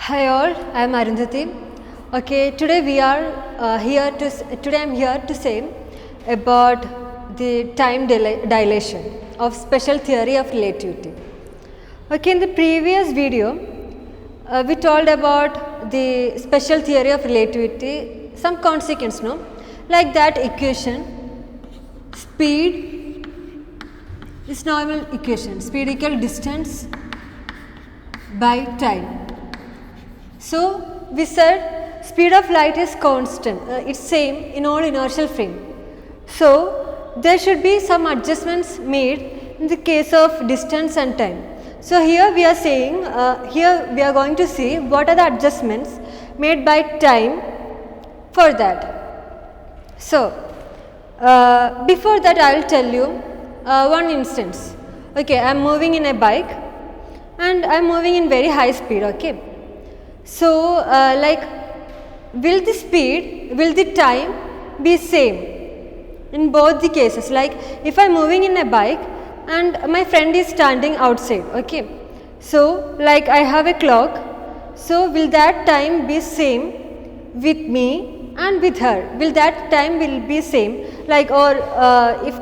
Hi all, I am Arundhathi. Okay, today we are today I am here to say about the time dilation of special theory of relativity. Okay, in the previous video, we told about the special theory of relativity, some consequence, no? Like that equation, speed is normal equation, speed equal distance by time. So, we said speed of light is constant, it's same in all inertial frame. So, there should be some adjustments made in the case of distance and time. So, here we are saying, here we are going to see what are the adjustments made by time for that. So, before that I will tell you one instance. Okay, I am moving in a bike and I am moving in very high speed, okay. So, will the time be same in both the cases? Like, if I am moving in a bike and my friend is standing outside, okay. So, like I have a clock, so will that time be same with me and with her? Will that time will be same? Like, or if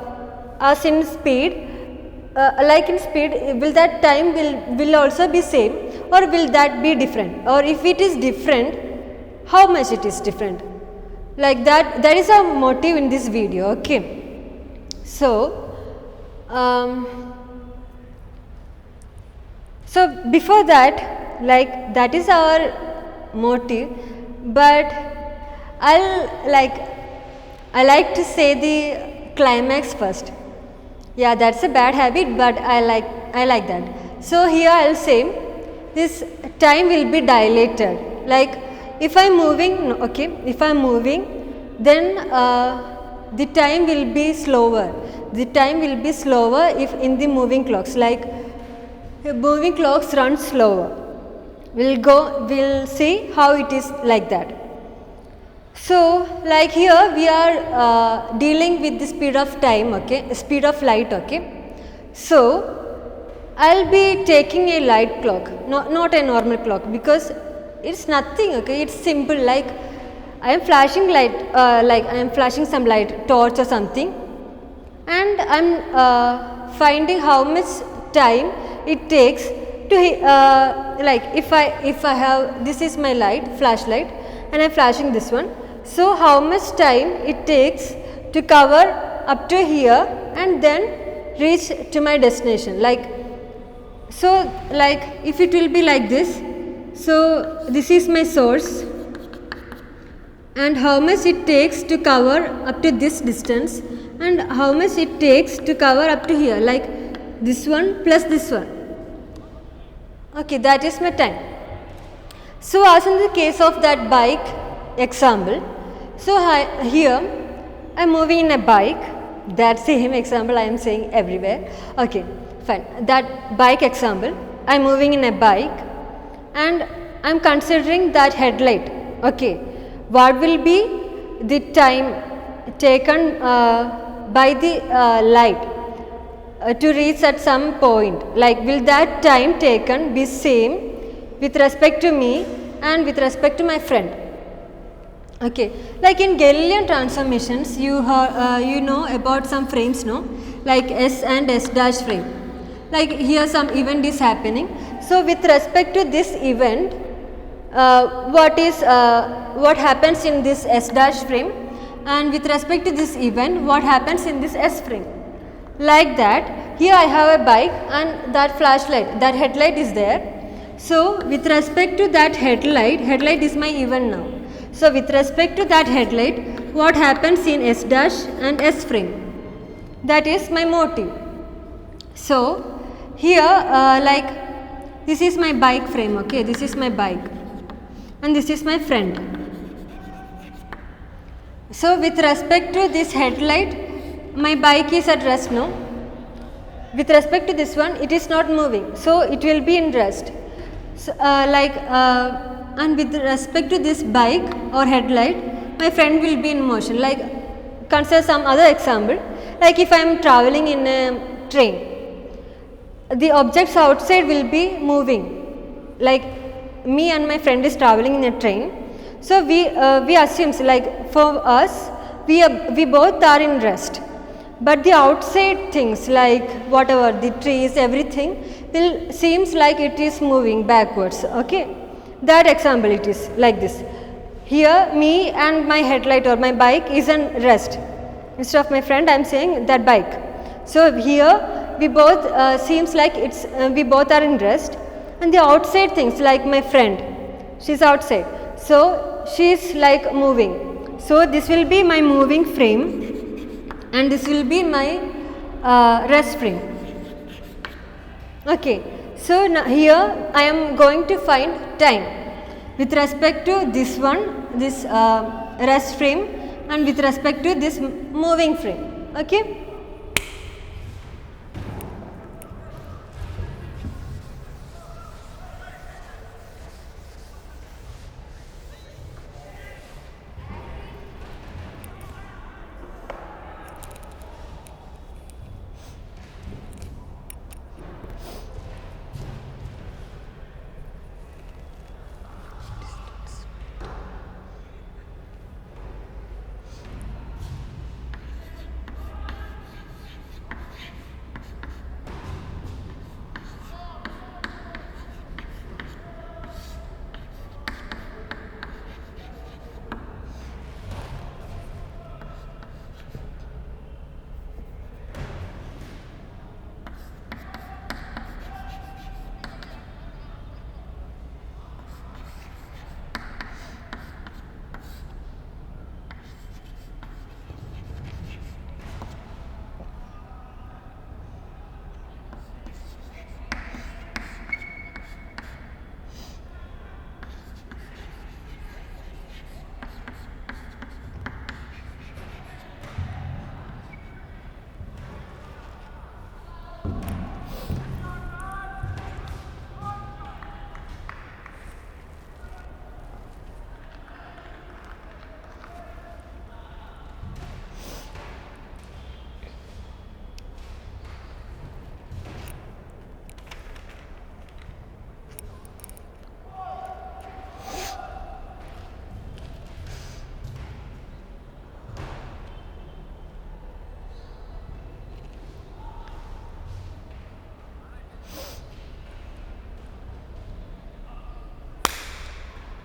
as in speed, like in speed, will that time will also be same, or will that be different? Or if it is different, how much it is different? Like that is a motive in this video, okay. So, so before that, like that is our motive, but I like to say the climax first. Yeah, that's a bad habit, but I like that. So here I will say this time will be dilated. Like if I am moving, okay, if I am moving, then the time will be slower. The time will be slower if in the moving clocks. Like moving clocks run slower. We'll see how it is like that. So, like here we are dealing with the speed of time, okay, speed of light, okay. So, I will be taking a light clock, not a normal clock, because it's nothing, okay, it's simple. Like I am flashing light, like I am flashing some light, torch or something, and I am finding how much time it takes to, like if I have, this is my light, flashlight, and I am flashing this one. So, how much time it takes to cover up to here and then reach to my destination. Like, so like if it will be like this, so this is my source and how much it takes to cover up to this distance and how much it takes to cover up to here, like this one plus this one. Okay, that is my time. So, as in the case of that bike example, so here I am moving in a bike, that same example I am saying everywhere, okay, fine. That bike example, I am moving in a bike and I am considering that headlight, okay. What will be the time taken by the light to reach at some point? Like, will that time taken be same with respect to me and with respect to my friend? Okay, like in Galilean transformations, you know about some frames, no? Like S and S dash frame. Like here some event is happening. So with respect to this event, what happens in this S dash frame, and with respect to this event, what happens in this S frame? Like that, here I have a bike and that flashlight, that headlight is there. So with respect to that headlight is my event now. So with respect to that headlight, what happens in S dash and S frame? That is my motive. So here, like this is my bike frame, okay, this is my bike and this is my friend. So with respect to this headlight, my bike is at rest, no? With respect to this one, it is not moving, so it will be in rest. So, and with respect to this bike or headlight, my friend will be in motion. Like consider some other example, like if I am traveling in a train, the objects outside will be moving, like me and my friend is traveling in a train. So we assume like for us we both are in rest, but the outside things like whatever the trees, everything will seems like it is moving backwards. Okay, that example it is like this. Here me and my headlight or my bike is in rest. Instead of my friend, I am saying that bike. So here we both seems like it's we both are in rest, and the outside things like my friend, she's outside. So she's like moving. So this will be my moving frame, and this will be my rest frame. Okay. So now here I am going to find time with respect to this one, this rest frame, and with respect to this moving frame. Okay.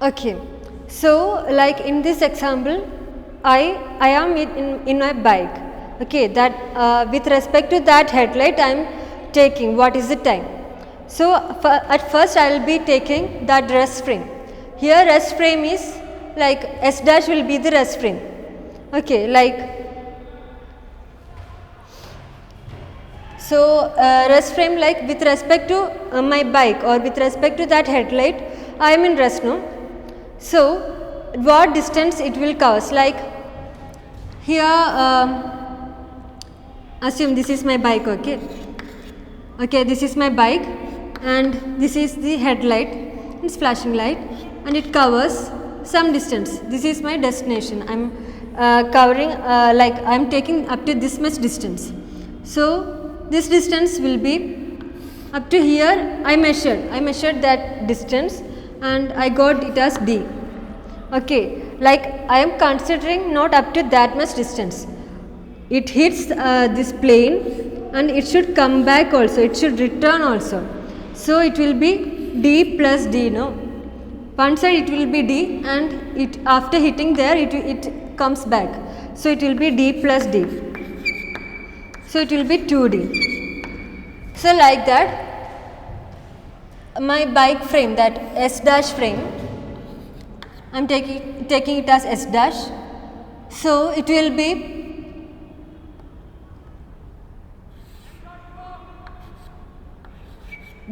Okay, so like in this example, I am in my bike. Okay, that with respect to that headlight, I am taking what is the time. So at first, I will be taking that rest frame. Here, rest frame is like S dash will be the rest frame. Okay, like so rest frame like with respect to my bike or with respect to that headlight, I am in rest now. So what distance it will covers, like here assume this is my bike. Okay, this is my bike and this is the headlight, it's flashing light, and it covers some distance. This is my destination. I am covering like I am taking up to this much distance. So this distance will be up to here. I measured that distance and I got it as D. Okay, like I am considering not up to that much distance. It hits this plane and it should come back also, it should return also. So it will be D plus D, no? One side it will be D and it after hitting there it comes back. So it will be D plus D. So it will be 2D. So like that my bike frame, that S dash frame, I am taking it as S dash. So it will be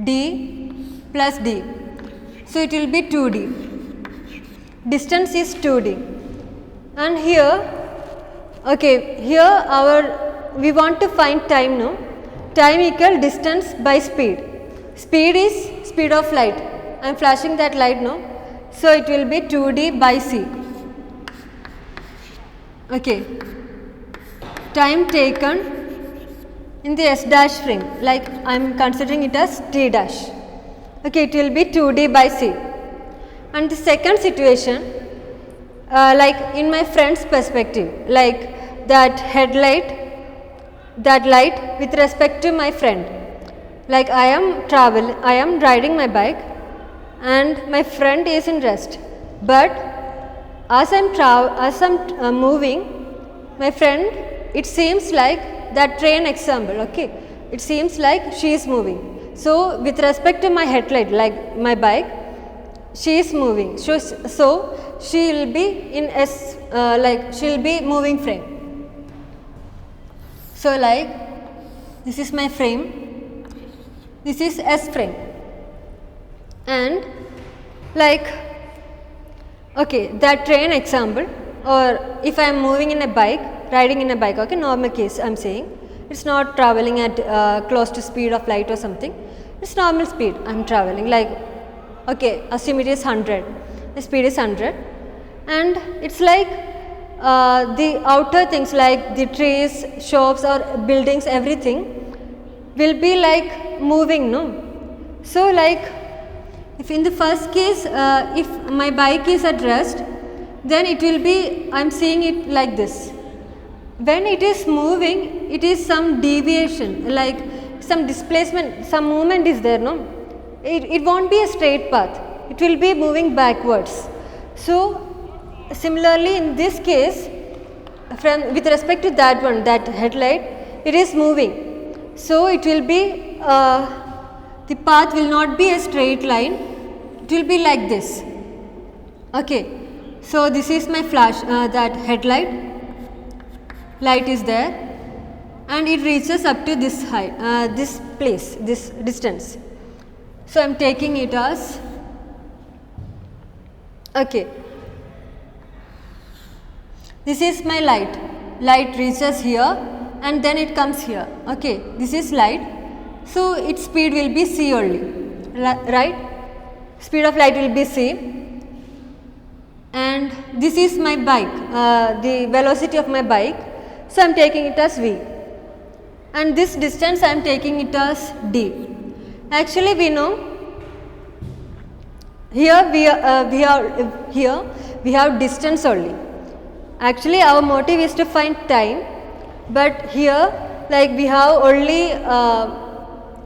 D plus D. So it will be 2D. Distance is 2D. And here, okay, here we want to find time, no? Time equal distance by speed. Speed is speed of light. I am flashing that light, no? So it will be 2D by C. Okay. Time taken in the S dash frame, like I am considering it as T dash. Okay, it will be 2D by C. And the second situation, like in my friend's perspective, like that headlight, that light with respect to my friend. Like I am riding my bike and my friend is in rest. But as I'm moving, my friend, it seems like that train example, okay, it seems like she is moving. So with respect to my headlight, like my bike, she is moving. So she will be in S, like she will be moving frame. So like this is my frame, this is S frame, and like okay, that train example, or if I am moving in a bike, riding in a bike, okay, normal case I am saying, it's not traveling at close to speed of light or something, it's normal speed I am traveling, like okay, assume it is 100, the speed is 100, and it's like the outer things like the trees, shops or buildings, everything will be like moving, no? So like if in the first case, if my bike is at rest, then it will be, I am seeing it like this. When it is moving, it is some deviation, like some displacement, some movement is there, no? It won't be a straight path, it will be moving backwards. So similarly in this case, with respect to that one, that headlight, it is moving. So it will be, the path will not be a straight line, it will be like this. Okay. So this is my flash, that headlight, light is there and it reaches up to this height, this place, this distance. So I am taking it as, okay, this is my light, light reaches here and then it comes here, okay, this is light, so its speed will be c only, right, speed of light will be c, and this is my bike, the velocity of my bike, so I am taking it as v, and this distance I am taking it as d. Actually we know here we have distance only. Actually our motive is to find time, but here like we have only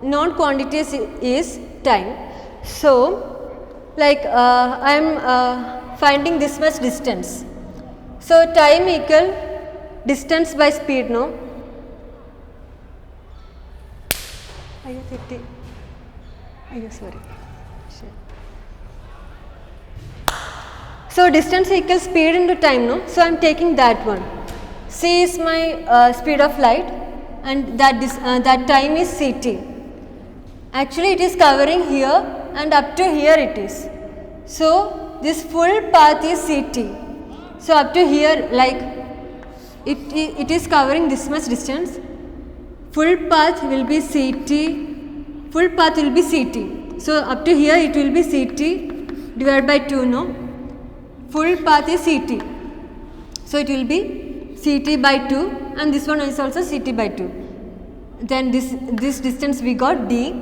known quantities is time. So like I am finding this much distance. So time equal distance by speed, no? Sorry. So distance equals speed into time, no? So I am taking that one. C is my speed of light and that time is ct. Actually it is covering here and up to here it is. So this full path is ct. So up to here, like it is covering this much distance. Full path will be ct. Full path will be ct. So up to here it will be ct divided by 2, no? Full path is ct. So it will be ct by 2 and this one is also ct by 2. Then this distance we got d,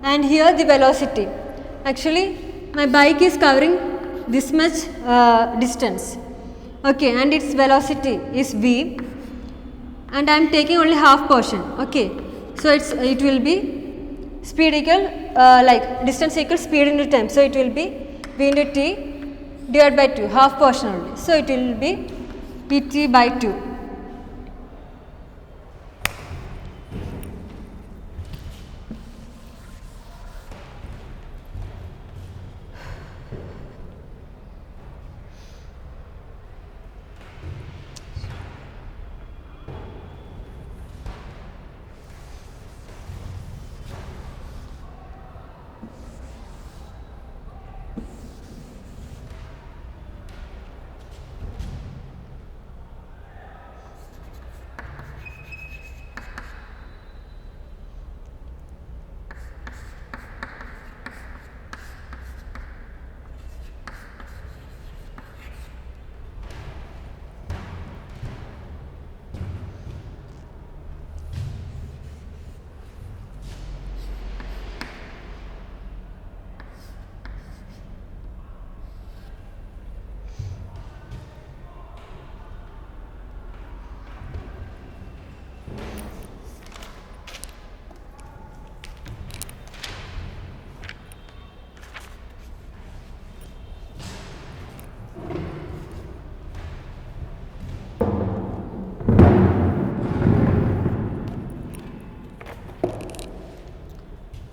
and here the velocity. Actually my bike is covering this much distance, okay, and its velocity is v, and I am taking only half portion, okay. So it will be speed equal like distance equal speed into time, so it will be v into t divided by 2, half portion only. So it will be pt by 2.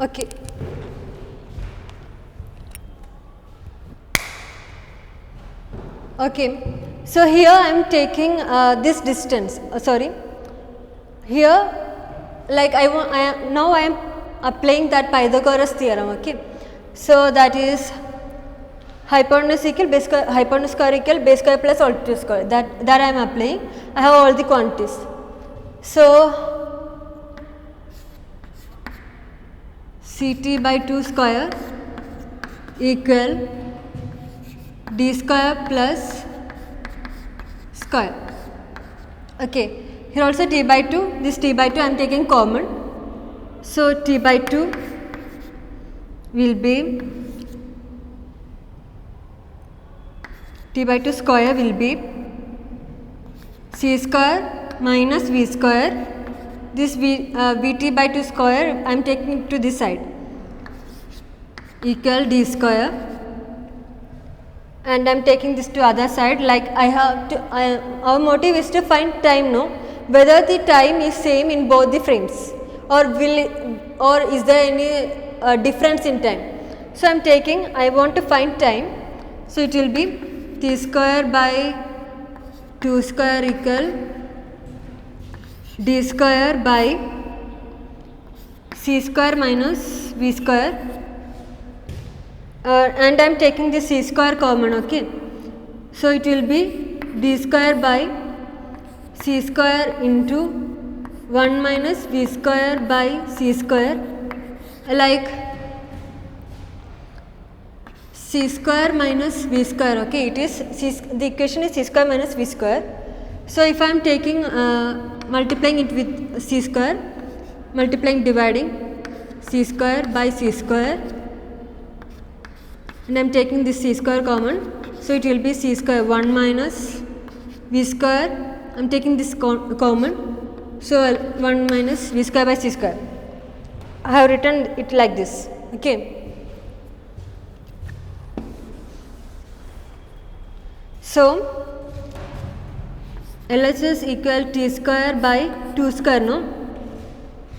Okay. Okay, so here I am taking this distance, here like now I am applying that Pythagoras theorem, okay. So that is hypotenuse equal base square equal base square plus altitude square, that I am applying. I have all the quantities. So Ct by 2 square equal d square plus square. Okay, here also t by 2, this t by 2 I am taking common. So t by 2 will be, t by 2 square will be c square minus v square. This vt by 2 square I am taking to this side equal d square, and I am taking this to other side. Like our motive is to find time, no, whether the time is same in both the frames or is there any difference in time. So I want to find time. So it will be t square by 2 square equal d square by c square minus v square, and I am taking the c square common, okay. So it will be d square by c square into 1 minus v square by c square, like c square minus v square, okay. It is the equation is c square minus v square. So if I am taking multiplying it with c square, dividing c square by c square, and I am taking this c square common. So it will be c square 1 minus v square, I am taking this common. So 1 minus v square by c square. I have written it like this, okay. So LHS equal t square by 2 square, no.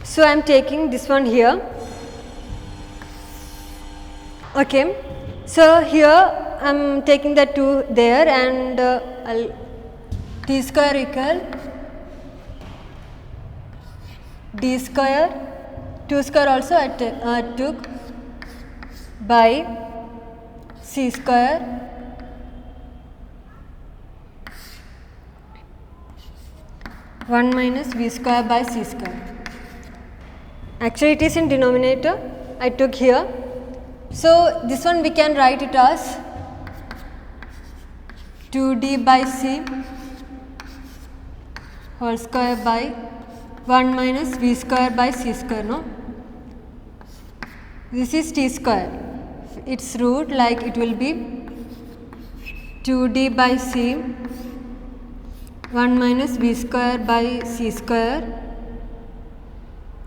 So I am taking this one here, okay. So here I am taking the 2 there, and t square equal d square, 2 square also I took by c square (1 minus v square by c square). Actually it is in denominator I took here. So this one we can write it as 2d by c whole square by 1 minus v square by c square, no. This is t square, its root, like it will be 2d by c 1 minus v square by c square,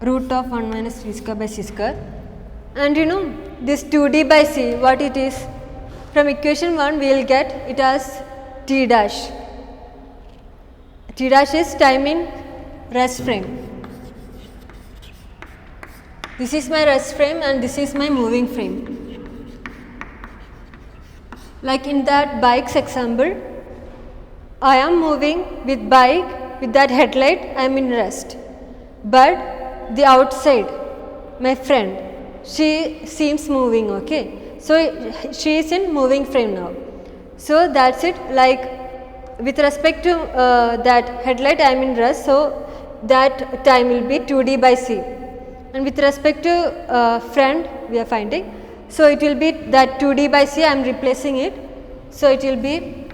root of 1 minus v square by c square. And you know this 2d by c, what it is? From equation 1 we will get it as t dash. T dash is time in rest frame. This is my rest frame and this is my moving frame. Like in that bike's example, I am moving with bike with that headlight, I am in rest. But the outside, my friend, she seems moving, okay. So she is in moving frame now. So that's it. Like with respect to that headlight, I am in rest. So that time will be 2d by c. And with respect to friend, we are finding. So it will be that 2d by c, I am replacing it. So it will be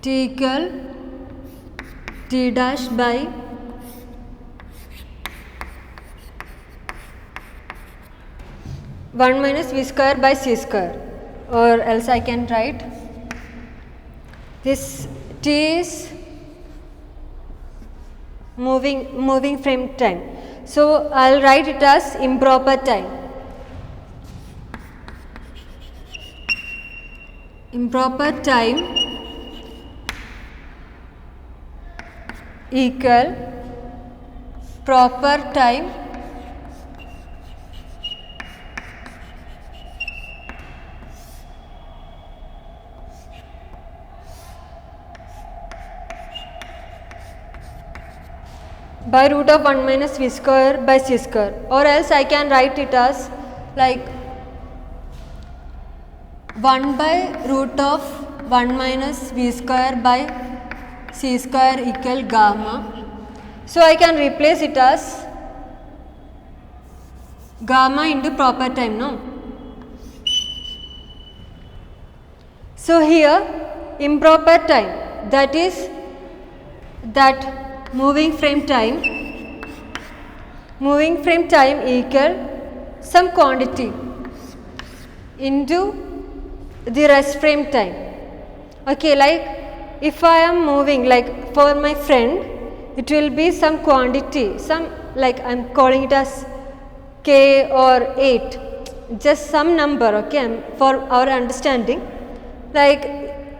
t equal t dash by (1 minus v square by c square), or else I can write this t is moving frame time. So I will write it as improper time. Improper time equal proper time by root of 1 minus v square by c square, or else I can write it as like 1 by root of 1 minus v square by c square equal gamma. So I can replace it as gamma into proper time, no? So here improper time, that is that moving frame time equal some quantity into the rest frame time. Okay, like if I am moving, like for my friend, it will be some quantity, some, like I am calling it as k or 8, just some number, okay, for our understanding. Like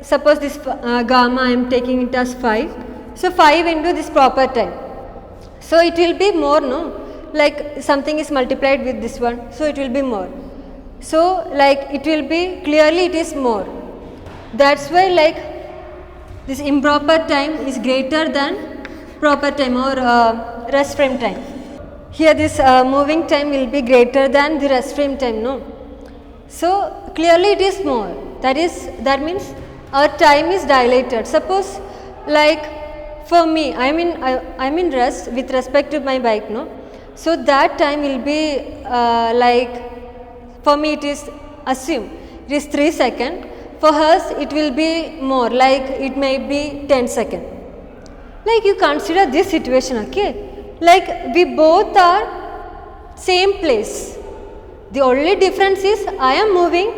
suppose this gamma I am taking it as 5. So 5 into this proper time. So it will be more, no? Like something is multiplied with this one, so it will be more. So like it will be, clearly it is more. That's why like this improper time is greater than proper time or rest frame time. Here this moving time will be greater than the rest frame time, no? So clearly it is more. That means our time is dilated. Suppose like for me, I'm in rest with respect to my bike, no? So that time will be like, for me it is, assume it is 3 seconds. For us it will be more, like it may be 10 seconds. Like you consider this situation, okay? Like we both are same place. The only difference is I am moving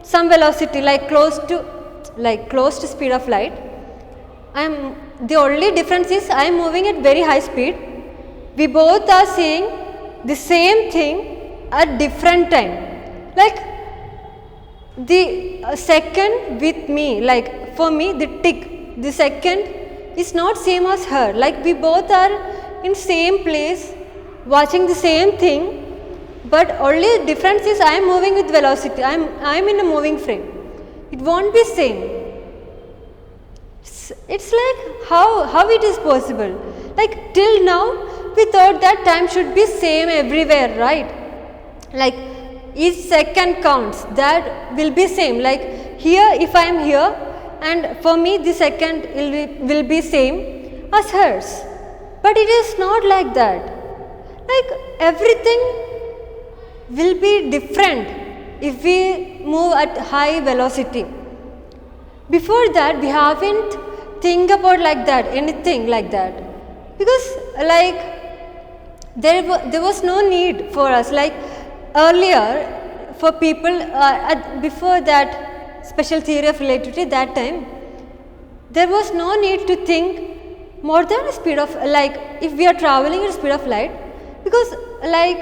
some velocity, like close to speed of light. The only difference is I am moving at very high speed. We both are seeing the same thing at different time. Like the second with me, like for me the tick, the second is not same as her. Like we both are in same place watching the same thing, but only difference is I am moving with velocity. I am in a moving frame. It won't be same. It's like how it is possible. Like till now we thought that time should be same everywhere, right? Like each second counts, that will be same. Like here, if I am here and for me the second will be same as hers, but it is not like that. Like everything will be different if we move at high velocity. Before that we haven't think about like that, anything like that, because like there was no need for us. Like earlier for people before that special theory of relativity, that time there was no need to think more than the speed of, like if we are traveling at the speed of light, because like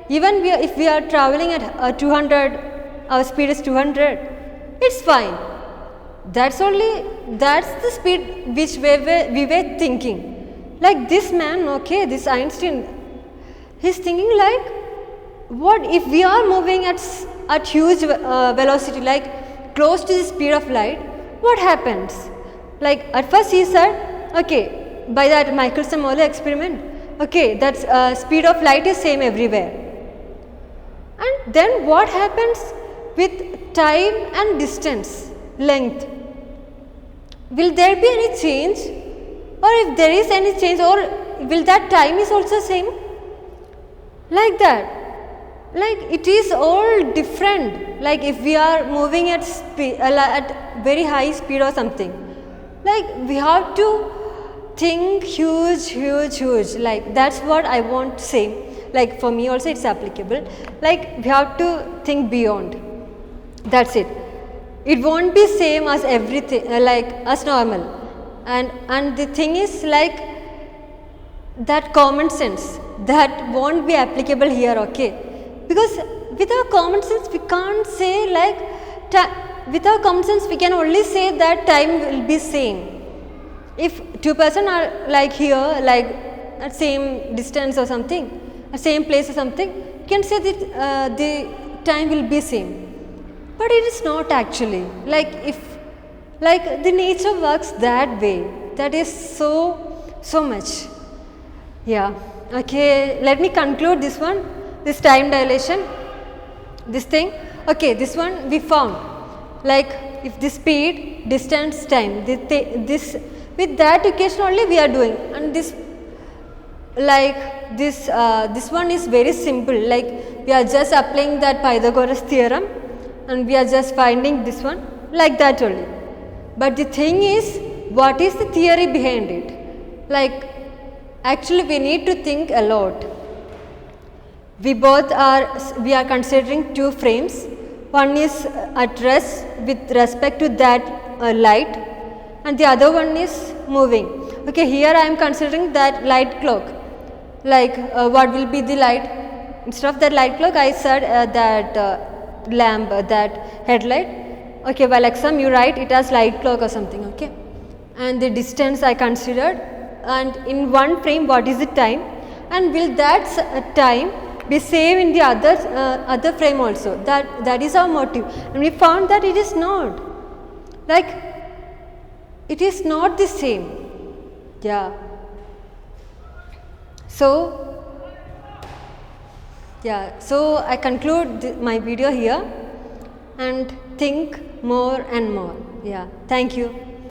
even if we are traveling at 200, our speed is 200, it's fine. That's the speed which we were thinking. Like this man, okay, this Einstein, he's thinking like, what if we are moving at huge velocity, like close to the speed of light, what happens? Like at first he said, okay, by that Michelson-Morley experiment, okay, that speed of light is same everywhere. And then what happens with time and distance, length? Will there be any change, or if there is any change, or will that time is also same? Like that, like it is all different. Like if we are moving at very high speed or something, like we have to think huge. Like that's what I want to say. Like for me also it's applicable. Like we have to think beyond. That's it. It won't be same as everything, like as normal. And the thing is like that common sense, that won't be applicable here, okay? Because with our common sense we can't say like, with our common sense we can only say that time will be same. If two person are like here, like at same distance or something, at same place or something, you can say that the time will be same, but it is not actually. Like if, like the nature works that way, that is so much. Yeah, okay, let me conclude this one, this time dilation, this thing. Okay, this one we found, like if the speed, distance, time, this with that equation only we are doing, and this, like this one is very simple, like we are just applying that Pythagoras theorem and we are just finding this one, like that only. But the thing is, what is the theory behind it? Like actually we need to think a lot. We are considering two frames. One is at rest with respect to that light, and the other one is moving. Okay, here I am considering that light clock. Like what will be the light? Instead of that light clock, I said that lamp, that headlight. Okay, while exam you write it as light clock or something. Okay, and the distance I considered, and in one frame what is the time, and will that time be same in the other frame also? That is our motive, and we found that it is not. Like it is not the same. Yeah. So yeah, so I conclude my video here and think more and more. Yeah, thank you.